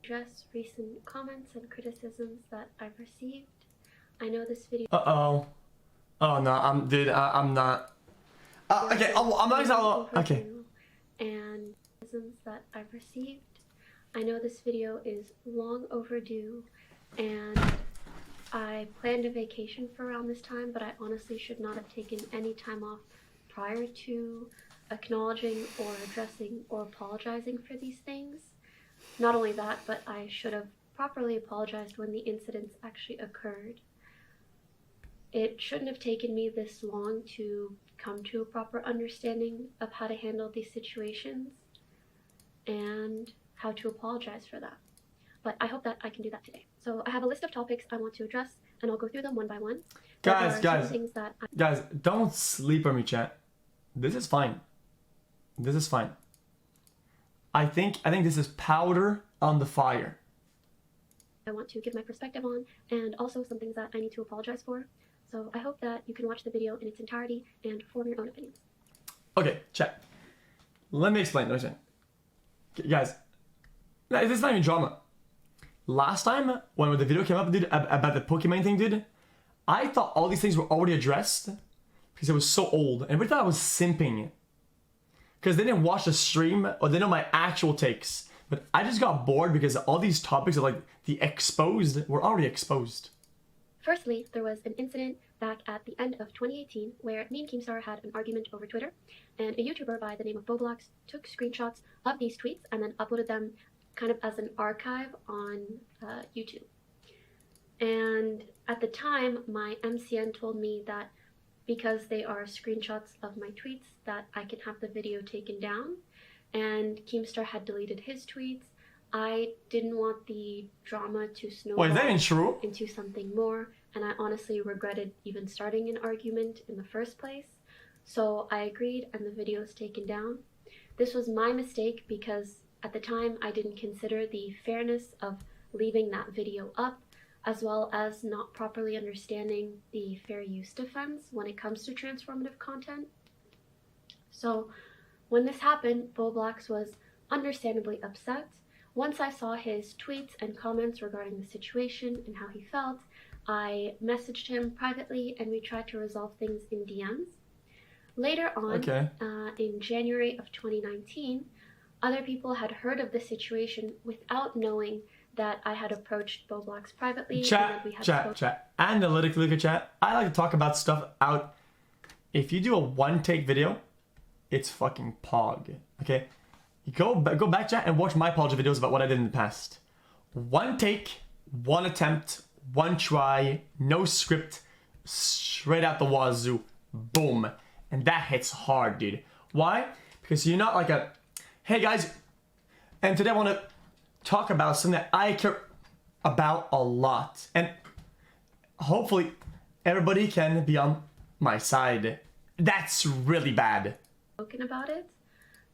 address recent comments and criticisms that I've received. I know this video. Oh no, I'm not. Okay, I'm not gonna. Okay. And criticisms that I've received. I know this video is long overdue, and I planned a vacation for around this time, but I honestly should not have taken any time off prior to acknowledging or addressing or apologizing for these things. Not only that, but I should have properly apologized when the incidents actually occurred. It shouldn't have taken me this long to come to a proper understanding of how to handle these situations and how to apologize for that. But I hope that I can do that today. So I have a list of topics I want to address, and I'll go through them one by one. Guys, don't sleep on me, chat. This is fine. This is fine. I think this is powder on the fire. I want to give my perspective on, and also some things that I need to apologize for. So I hope that you can watch the video in its entirety and form your own opinions. Okay, chat. Let me explain. Guys, this is not even drama. Last time, when the video came up, dude, about the Pokimane thing, dude, I thought all these things were already addressed because it was so old, and everybody thought I was simping because they didn't watch the stream or they know my actual takes. But I just got bored because all these topics are like the exposed were already exposed. Firstly, there was an incident back at the end of 2018 where me and Keemstar had an argument over Twitter, and a YouTuber by the name of Boblox took screenshots of these tweets and then uploaded them kind of as an archive on YouTube. And at the time, my MCN told me that because they are screenshots of my tweets, that I can have the video taken down, and Keemstar had deleted his tweets. I didn't want the drama to snowball into something more, and I honestly regretted even starting an argument in the first place. So I agreed, and the video was taken down. This was my mistake because at the time I didn't consider the fairness of leaving that video up, as well as not properly understanding the fair use defense when it comes to transformative content. So when this happened, Boblox was understandably upset. Once I saw his tweets and comments regarding the situation and how he felt, I messaged him privately and we tried to resolve things in DMs. Later on, in January of 2019, other people had heard of the situation without knowing that I had approached Boblox privately. Chat. Analytically, look at chat. I like to talk about stuff out. If you do a one-take video, it's fucking pog. Okay? You go back, chat, and watch my apology videos about what I did in the past. One take, one attempt, one try, no script, straight out the wazoo. Boom. And that hits hard, dude. Why? Because you're not like a, hey guys, and today I want to talk about something that I care about a lot. And hopefully everybody can be on my side. That's really bad. Spoken about it,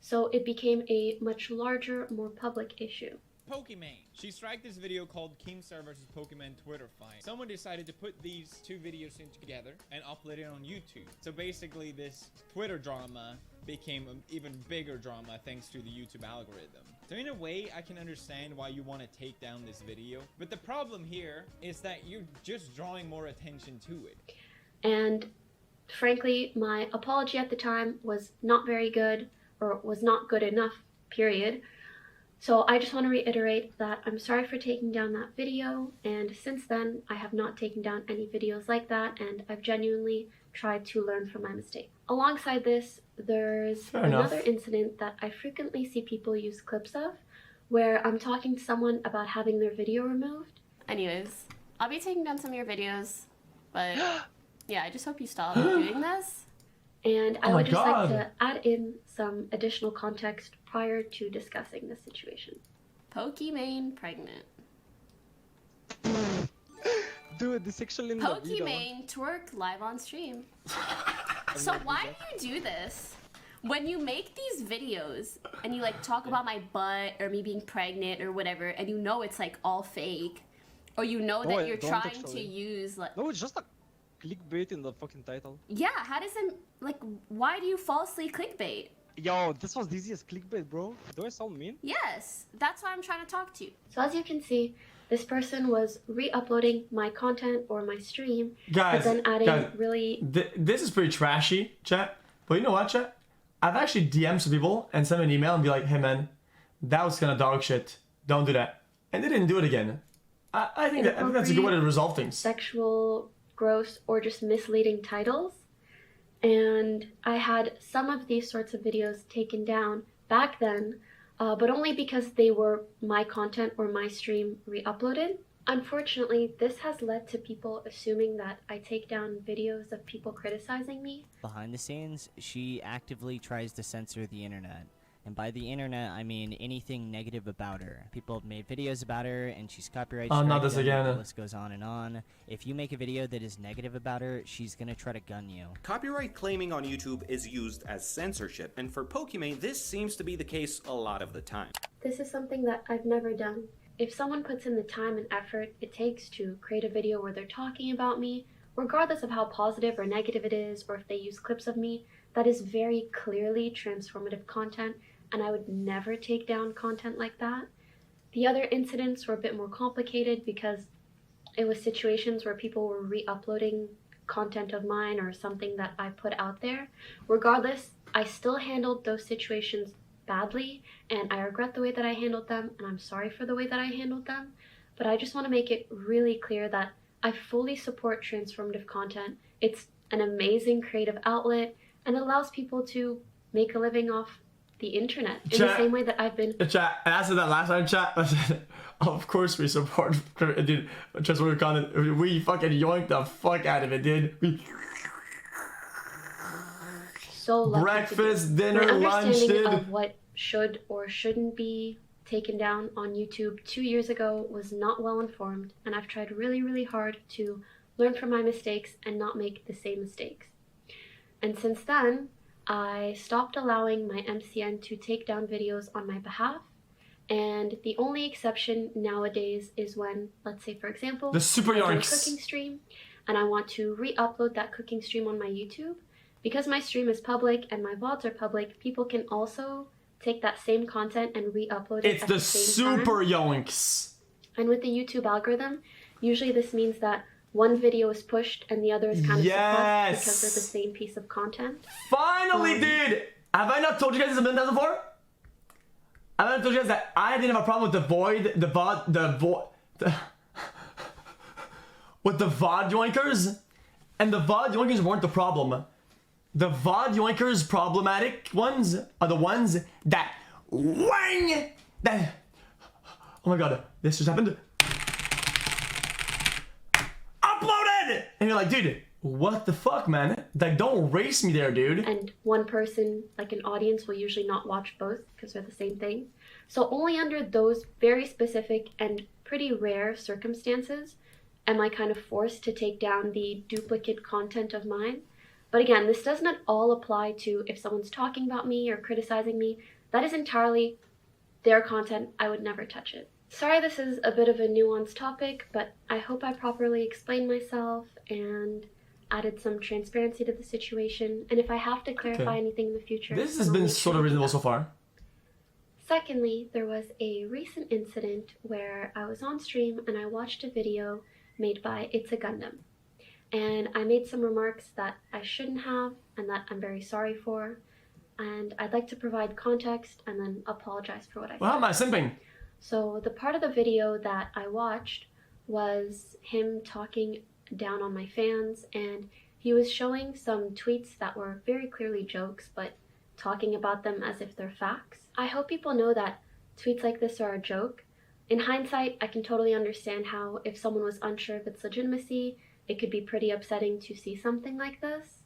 so it became a much larger, more public issue. Pokimane. She striked this video called Keemstar vs. Pokimane Twitter fight. Someone decided to put these two videos in together and upload it on YouTube. So basically this Twitter drama became an even bigger drama thanks to the YouTube algorithm. So in a way, I can understand why you want to take down this video. But the problem here is that you're just drawing more attention to it. And frankly, my apology at the time was not very good, or was not good enough, period. So I just want to reiterate that I'm sorry for taking down that video, and since then I have not taken down any videos like that, and I've genuinely tried to learn from my mistake. Alongside this, there's another incident that I frequently see people use clips of, where I'm talking to someone about having their video removed. Anyways, I'll be taking down some of your videos, but yeah, I just hope you stop doing this. And I would just like to add in some additional context prior to discussing this situation. Pokimane pregnant. Dude, the sexual in Pokimane twerk live on stream. So why do you do this? When you make these videos and you like talk about my butt or me being pregnant or whatever, and you know it's like all fake, or you know that you're trying to use like... No, it's just a clickbait in the fucking title. Yeah, how does it, like, why do you falsely clickbait? Yo, this was the easiest clickbait, bro. Do I sound mean? Yes, that's why I'm trying to talk to you. So as you can see, this person was re-uploading my content or my stream, Guys, but then adding guys, really... this is pretty trashy, chat. But you know what, chat? I've actually DM'd some people and sent them an email and be like, hey man, that was kind of dog shit. Don't do that. And they didn't do it again. I think that's a good way to resolve things. Sexual, gross, or just misleading titles. And I had some of these sorts of videos taken down back then, but only because they were my content or my stream re-uploaded. Unfortunately, this has led to people assuming that I take down videos of people criticizing me. Behind the scenes, she actively tries to censor the internet. And by the internet, I mean anything negative about her. People have made videos about her, and she's copyright Oh, not striked this them, again. The list goes on and on. If you make a video that is negative about her, she's gonna try to gun you. Copyright claiming on YouTube is used as censorship, and for Pokimane, this seems to be the case a lot of the time. This is something that I've never done. If someone puts in the time and effort it takes to create a video where they're talking about me, regardless of how positive or negative it is, or if they use clips of me, that is very clearly transformative content, and I would never take down content like that. The other incidents were a bit more complicated because it was situations where people were re-uploading content of mine or something that I put out there. Regardless, I still handled those situations badly, and I regret the way that I handled them, and I'm sorry for the way that I handled them, but I just want to make it really clear that I fully support transformative content. It's an amazing creative outlet, and it allows people to make a living off the internet in the same way that I've been. Chat, I asked that last time, chat. I said, of course we support, dude, transformative content. We fucking yoinked the fuck out of it, dude. So lucky Breakfast, to be. dinner, My lunch, understanding dude. of what should or shouldn't be taken down on YouTube 2 years ago was not well informed, and I've tried really, really hard to learn from my mistakes and not make the same mistakes. And since then, I stopped allowing my MCN to take down videos on my behalf, and the only exception nowadays is when, let's say for example, The super I do a yoinks. cooking stream and I want to re-upload that cooking stream on my YouTube. Because my stream is public and my VODs are public, people can also take that same content and re-upload it It's at the the same super time. yoinks. And with the YouTube algorithm, usually this means that one video is pushed and the other is kind of suppressed because they're the same piece of content. Finally, dude! Have I not told you guys this a million times before? Have I not told you guys that I didn't have a problem with with the VOD yoinkers? And the VOD yoinkers weren't the problem. The VOD yoinkers problematic ones are the ones that wang! That, oh my god, this just happened. Uploaded! And you're like, dude, what the fuck, man? Like, don't race me there, dude. And one person, like an audience, will usually not watch both because they're the same thing. So only under those very specific and pretty rare circumstances am I kind of forced to take down the duplicate content of mine. But again, this does not all apply to if someone's talking about me or criticizing me. That is entirely their content. I would never touch it. Sorry this is a bit of a nuanced topic, but I hope I properly explained myself and added some transparency to the situation. And if I have to clarify anything in the future, This has I'll been make sort sure of to do reasonable that. so far. Secondly, there was a recent incident where I was on stream and I watched a video made by It's a Gundam. And I made some remarks that I shouldn't have and that I'm very sorry for. And I'd like to provide context and then apologize for what I said. Well, how am I simping? So the part of the video that I watched was him talking down on my fans, and he was showing some tweets that were very clearly jokes, but talking about them as if they're facts. I hope people know that tweets like this are a joke. In hindsight, I can totally understand how if someone was unsure of its legitimacy, it could be pretty upsetting to see something like this.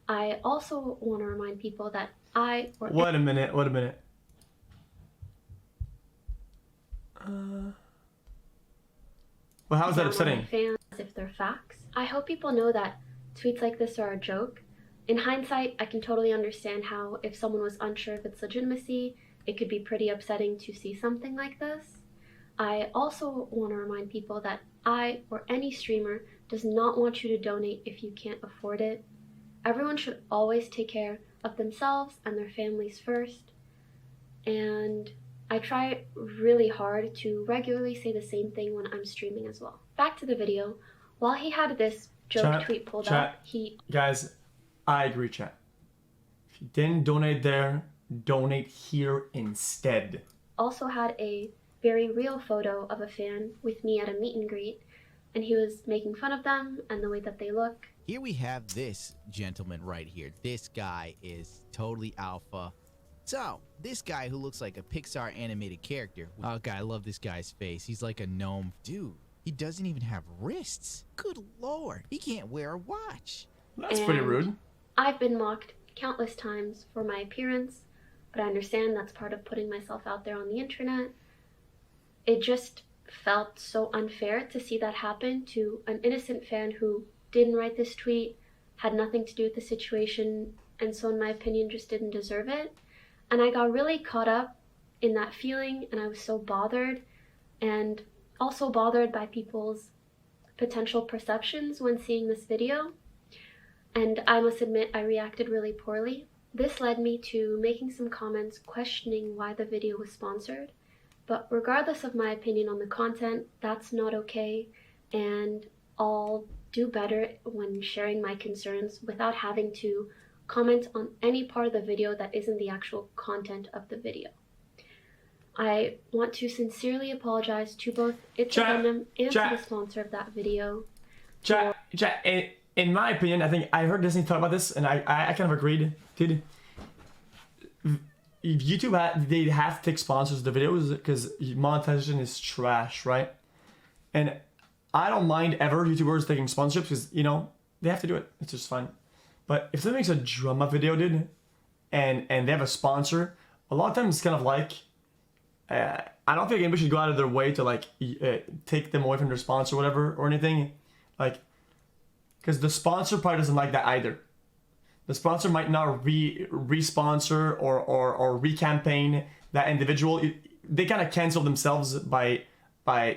I also want to remind people that I... Wait a minute, wait a minute. Well, how is that upsetting? Fans as if they're facts. I hope people know that tweets like this are a joke. In hindsight, I can totally understand how if someone was unsure of its legitimacy, it could be pretty upsetting to see something like this. I also want to remind people that I or any streamer does not want you to donate if you can't afford it. everyone should always take care of themselves and their families first. And I try really hard to regularly say the same thing when I'm streaming as well. Back to the video. While he had this joke tweet pulled up, Guys, I agree, chat. If you didn't donate there, donate here instead. Also had a very real photo of a fan with me at a meet and greet, and he was making fun of them and the way that they look. Here we have this gentleman right here. This guy is totally alpha. So, this guy who looks like a Pixar animated character. Oh, God, I love this guy's face. He's like a gnome. Dude, he doesn't even have wrists. Good Lord. He can't wear a watch. That's pretty rude. I've been mocked countless times for my appearance, but I understand that's part of putting myself out there on the internet. It just felt so unfair to see that happen to an innocent fan who didn't write this tweet, had nothing to do with the situation, and so in my opinion just didn't deserve it. And I got really caught up in that feeling, and I was so bothered, and also bothered by people's potential perceptions when seeing this video. And I must admit, I reacted really poorly. This led me to making some comments questioning why the video was sponsored. But regardless of my opinion on the content, that's not okay, and I'll do better when sharing my concerns without having to comment on any part of the video that isn't the actual content of the video. I want to sincerely apologize to both It's a Gundam and to the sponsor of that video. In my opinion, I think I heard Disney talk about this, and I kind of agreed. Dude, YouTube, they have to take sponsors of the videos because monetization is trash, right? And I don't mind ever YouTubers taking sponsorships because, you know, they have to do it. It's just fun. But if someone makes a drama video, dude, and they have a sponsor, a lot of times it's kind of like, I don't think anybody should go out of their way to like take them away from their sponsor or whatever or anything. Like, because the sponsor probably doesn't like that either. The sponsor might not re-sponsor or re-campaign that individual. They kind of cancel themselves by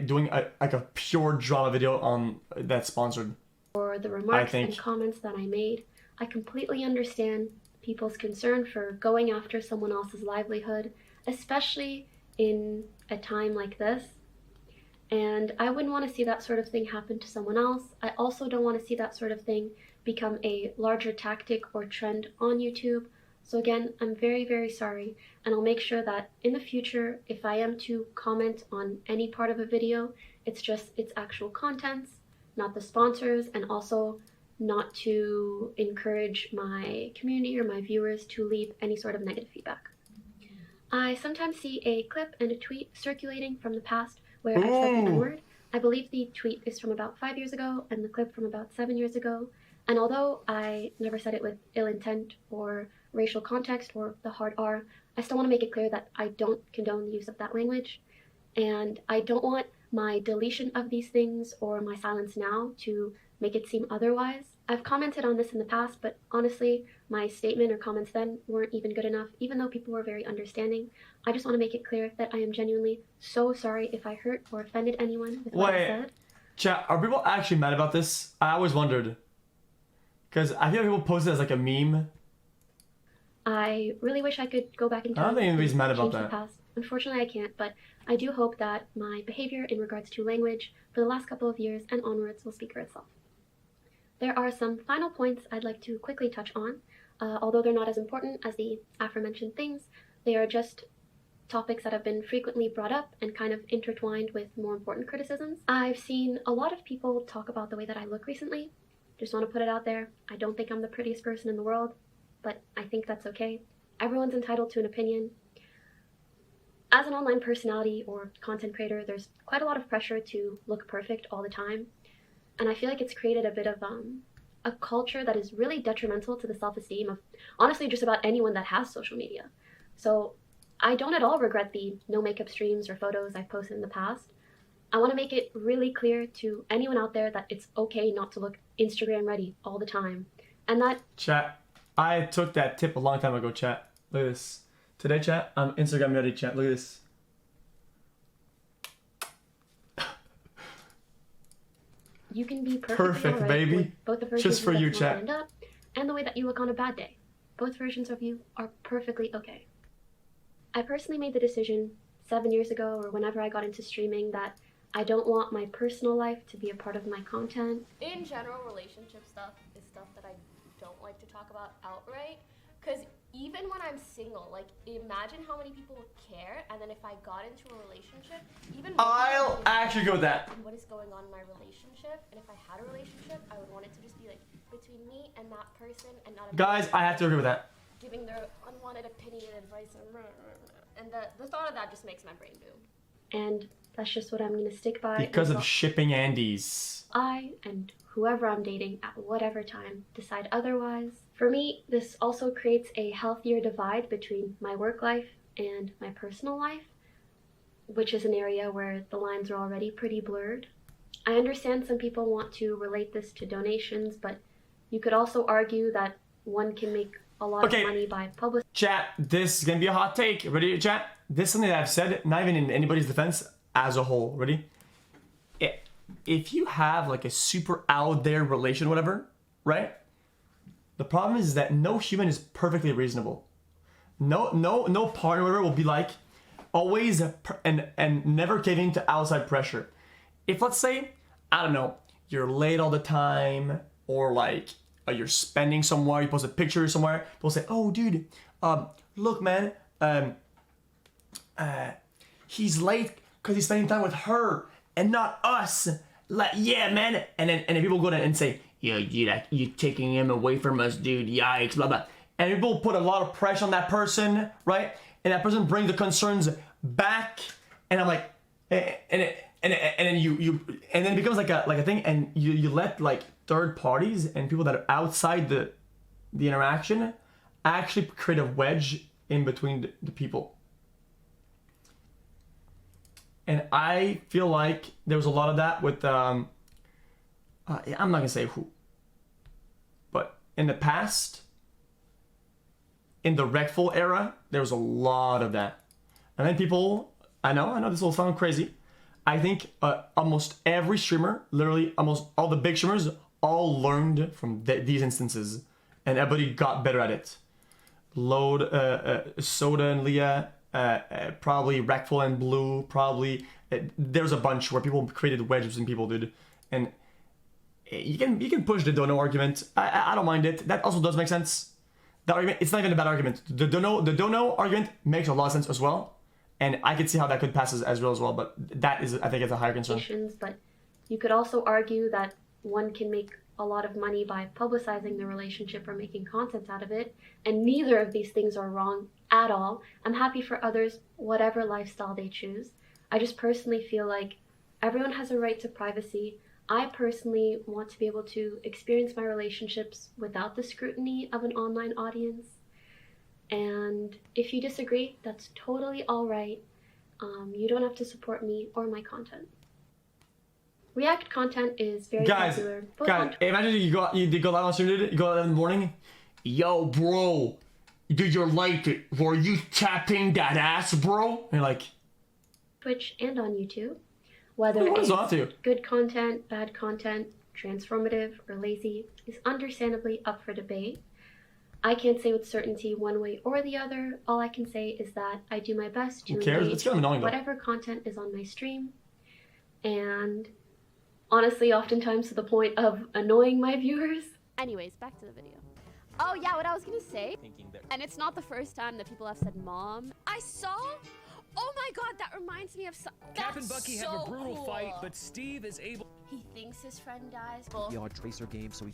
doing like a pure drama video on that's sponsored. For the remarks and comments that I made, I completely understand people's concern for going after someone else's livelihood, especially in a time like this. And I wouldn't want to see that sort of thing happen to someone else. I also don't want to see that sort of thing become a larger tactic or trend on YouTube. So again, I'm very, very sorry, and I'll make sure that in the future, if I am to comment on any part of a video, it's just its actual contents, not the sponsors, and also not to encourage my community or my viewers to leave any sort of negative feedback. I sometimes see a clip and a tweet circulating from the past where I said the N-word. I believe the tweet is from about 5 years ago and the clip from about 7 years ago. And although I never said it with ill intent or racial context or the hard R, I still want to make it clear that I don't condone the use of that language. And I don't want my deletion of these things or my silence now to make it seem otherwise. I've commented on this in the past, but honestly, my statement or comments then weren't even good enough, even though people were very understanding. I just want to make it clear that I am genuinely so sorry if I hurt or offended anyone with what I said. Chat, are people actually mad about this? I always wondered. Because I feel like people post it as like a meme. I really wish I could go back in time. I don't think anybody's mad about that. The past. Unfortunately, I can't, but I do hope that my behavior in regards to language for the last couple of years and onwards will speak for itself. There are some final points I'd like to quickly touch on. Although they're not as important as the aforementioned things, they are just topics that have been frequently brought up and kind of intertwined with more important criticisms. I've seen a lot of people talk about the way that I look recently. Just want to put it out there. I don't think I'm the prettiest person in the world, but I think that's okay. Everyone's entitled to an opinion. As an online personality or content creator, there's quite a lot of pressure to look perfect all the time. And I feel like it's created a bit of a culture that is really detrimental to the self-esteem of honestly just about anyone that has social media. So I don't at all regret the no makeup streams or photos I've posted in the past. I want to make it really clear to anyone out there that it's okay not to look Instagram ready all the time. And that... Chat, I took that tip a long time ago, chat. Look at this. Today, chat, I'm Instagram ready, chat. Look at this. You can be perfect, baby. Both the just for you, chat. and the way that you look on a bad day. Both versions of you are perfectly okay. I personally made the decision 7 years ago, or whenever I got into streaming, that I don't want my personal life to be a part of my content. In general, relationship stuff is stuff that I don't like to talk about outright, because even when I'm single, like, imagine how many people would care, and then if I got into a relationship, even I'll actually go with that. what is going on in my relationship, and if I had a relationship, I would want it to just be like between me and that person, and not Guys, I have to agree with that. giving their unwanted opinion and advice, and the thought of that just makes my brain boom. And that's just what I'm gonna stick by. Because of until shipping Andes. I and whoever I'm dating at whatever time decide otherwise. For me, this also creates a healthier divide between my work life and my personal life, which is an area where the lines are already pretty blurred. I understand some people want to relate this to donations, but you could also argue that one can make a lot of money by publicizing. Chat, this is gonna be a hot take. Ready, chat? This is something that I've said, not even in anybody's defense, as a whole. Ready? If you have like a super out there relation, whatever, right? The problem is that no human is perfectly reasonable. No partner, whatever, will be like always and never caving to outside pressure. If let's say, I don't know, you're late all the time, or like you're spending somewhere, you post a picture somewhere, people say, oh dude, look man, he's late because he's spending time with her and not us. Like, yeah man, and then people go down and say, yo dude, you taking him away from us, dude, yikes, blah blah. And people put a lot of pressure on that person, right? And that person brings the concerns back, and I'm like, and then and then it becomes like a thing, and you let like third parties and people that are outside the interaction actually create a wedge in between the people. And I feel like there was a lot of that with I'm not gonna say who, but in the past, in the Recful era, there was a lot of that. And then people, I know this will sound crazy, I think almost every streamer, literally almost all the big streamers, all learned from these instances, and everybody got better at it. Load, Soda and Leah, probably Recful and Blue, probably. There's a bunch where people created wedges in people, dude. And you can push the dono argument. I don't mind it. That also does make sense. The argument, it's not even a bad argument. The dono argument makes a lot of sense as well. And I could see how that could pass as real as well, but that is, I think, it's a higher concern. But you could also argue that one can make a lot of money by publicizing the relationship or making content out of it, and neither of these things are wrong at all. I'm happy for others, whatever lifestyle they choose. I just personally feel like everyone has a right to privacy. I personally want to be able to experience my relationships without the scrutiny of an online audience. And if you disagree, that's totally all right. You don't have to support me or my content. React content is very popular. Guys, imagine you go live on stream, dude. You go live in the morning. Yo, bro, did you like it? Were you tapping that ass, bro? And you're like, Twitch and on YouTube. Whether it's good content, bad content, transformative, or lazy is understandably up for debate. I can't say with certainty one way or the other. All I can say is that I do my best to engage whatever content is on my stream. And honestly, oftentimes to the point of annoying my viewers. Anyways, back to the video. Oh yeah, what I was gonna say, and it's not the first time that people have said mom. I saw, oh my god, that reminds me of Cap and Bucky have a brutal fight, but Steve is able. He thinks his friend dies. Well, on Tracer game, so he.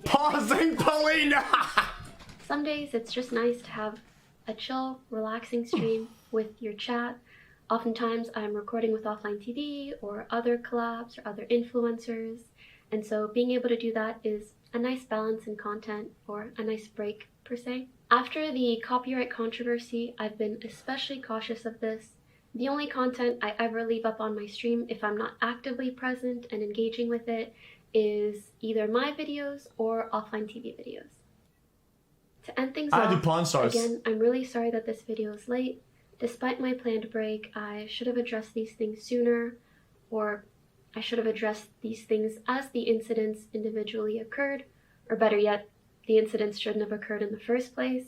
Pausing Paulina! Some days it's just nice to have a chill, relaxing stream with your chat. Oftentimes I'm recording with Offline TV or other collabs or other influencers. And so being able to do that is a nice balance in content, or a nice break per se. After the copyright controversy, I've been especially cautious of this. The only content I ever leave up on my stream, if I'm not actively present and engaging with it, is either my videos or Offline TV videos. To end things off, again, I'm really sorry that this video is late. Despite my planned break, I should have addressed these things sooner, or I should have addressed these things as the incidents individually occurred, or better yet, the incidents shouldn't have occurred in the first place.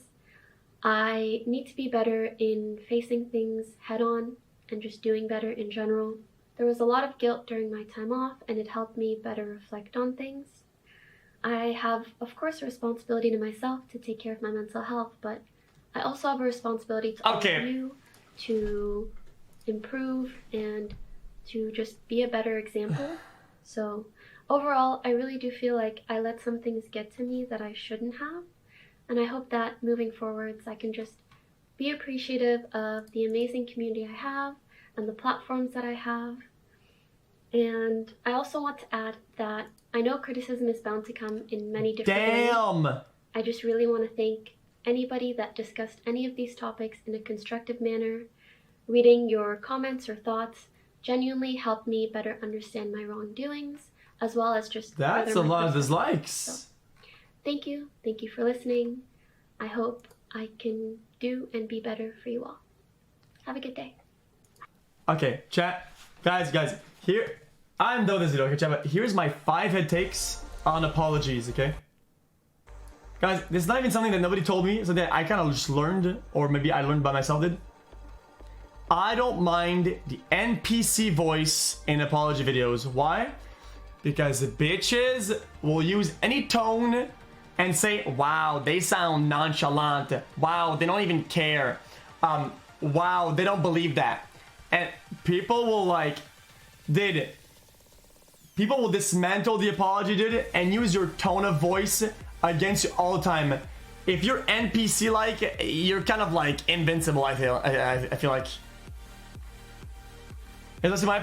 I need to be better in facing things head on and just doing better in general. There was a lot of guilt during my time off, and it helped me better reflect on things. I have, of course, a responsibility to myself to take care of my mental health, but I also have a responsibility to all of you to improve and to just be a better example. So overall, I really do feel like I let some things get to me that I shouldn't have, and I hope that moving forwards I can just be appreciative of the amazing community I have and the platforms that I have. And I also want to add that I know criticism is bound to come in many different ways. I just really want to thank anybody that discussed any of these topics in a constructive manner. Reading your comments or thoughts genuinely helped me better understand my wrongdoings, as well as just... That's a lot of dislikes. So, thank you for listening. I hope I can do and be better for you all. Have a good day. Okay, chat. Guys, here, I'm done with this video, okay, chat, but here's my 5 head takes on apologies, okay? Guys, this is not even something that nobody told me, something that I kind of just learned, or maybe I learned by myself did. I don't mind the NPC voice in apology videos. Why? Because the bitches will use any tone and say, wow, they sound nonchalant. Wow, they don't even care. Wow, they don't believe that. And people will like, people will dismantle the apology, dude, and use your tone of voice against you all the time. If you're NPC like, you're kind of like invincible, I feel like. Is this my